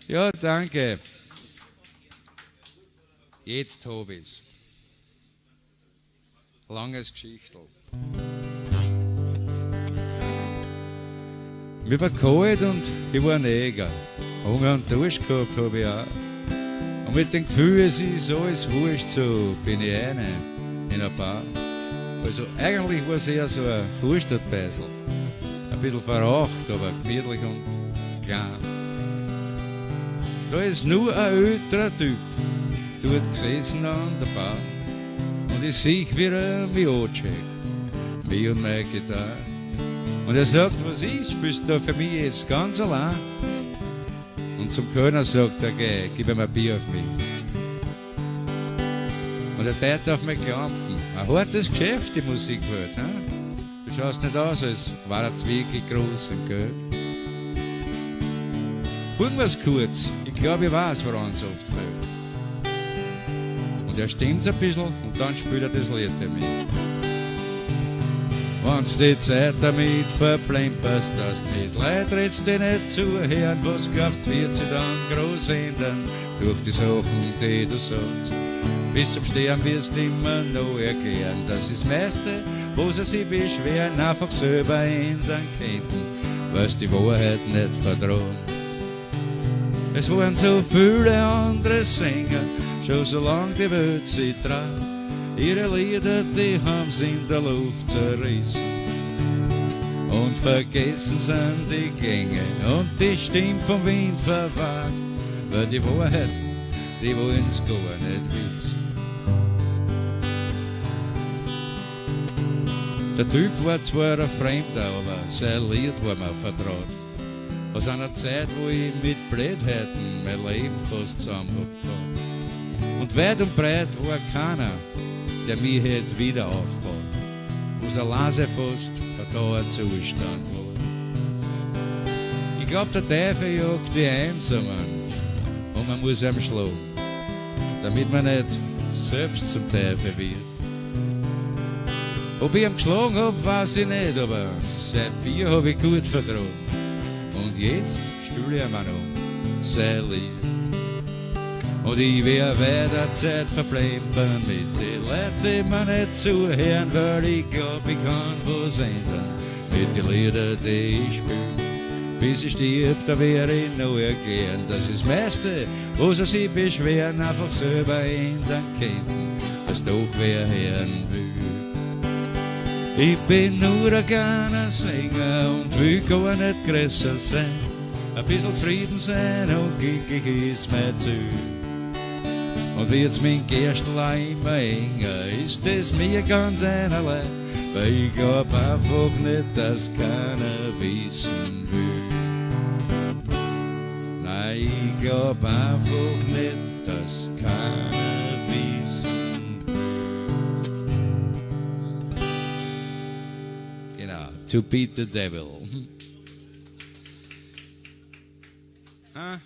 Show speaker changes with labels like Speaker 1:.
Speaker 1: Ja, danke. Jetzt habe ich's. Langes Geschichtel. Mir war kalt und ich war Neger. Hunger und Durst gehabt habe ich auch. Und mit dem Gefühl, es ist alles wurscht, so bin ich eine in ein Bar. Also eigentlich war es eher so ein Vorstadtbeisel. Ein bisschen verraucht, aber gemütlich und klein. Da ist nur ein älterer Typ dort gesessen an der Bar. Und ich sehe, wie er mich ancheckt, mich und meine Gitarre. Und er sagt, was ist, spielst du für mich jetzt ganz allein? Und zum Kölner sagt er, geh, gib ihm ein Bier auf mich. Und er tät auf mich klampfen. Ein hartes Geschäft, die Musikwelt. Hein? Du schaust nicht aus, als war es wirklich groß und Geld. Irgendwas kurz, ich glaube, ich weiß, woran es oft fällt. Und er stimmt's ein bisschen und dann spielt er das Lied für mich. Wenn's die Zeit damit verplemperst, dass du mit Leuten redst, die nicht zuhören, was glaubst, wird sich dann groß ändern durch die Sachen, die du sagst. Bis zum Sterben wirst du immer noch erklären, dass das meiste, wo sie sich beschweren, einfach selber ändern könnten, weil's die Wahrheit nicht vertrauen. Es waren so viele andere Sänger, schon so lang die Welt sich traut. Ihre Lieder, die haben sie in der Luft zerrissen. Und vergessen sind die Gänge und die Stimme vom Wind verwahrt. Weil die Wahrheit, die wollen's gar nicht wissen. Der Typ war zwar ein Fremder, aber sein Lied war mir vertraut. Aus einer Zeit, wo ich mit Blödheiten mein Leben fast zusammengehabt habe. Und weit und breit war keiner, der mich hätte wieder aufgebaut, wo's allein fast ein Dauerzustand war. Ich glaub, der Teufel jagt die Einsamen und man muss ihm schlagen, damit man nicht selbst zum Teufel wird. Ob ich ihn geschlagen hab, weiß ich nicht, aber sein Bier hab ich gut vertragen. Und jetzt spiel ich ihm auch noch sein Lied. Und ich wär weiter Zeit verplempern mit den Leuten, die mir nicht zuhören, weil ich glaub, ich kann was ändern mit den Liedern, die ich spiel. Bis ich stirb, da wär ich noch erklären, dass das meiste, wo sie sich beschweren, einfach selber ändern könnten, was doch wer hören will. Ich bin nur ein kleiner Sänger und will gar nicht größer sein. Ein bisschen zufrieden sein und glücklich ist mein Ziel. Und wird's mein Gerstl immer enger, ist es mir ganz einerlei, weil ich glaub einfach nicht, dass keiner wissen will. Nein, ich glaub einfach nicht, dass keiner wissen will. Genau, To Beat the Devil. Huh?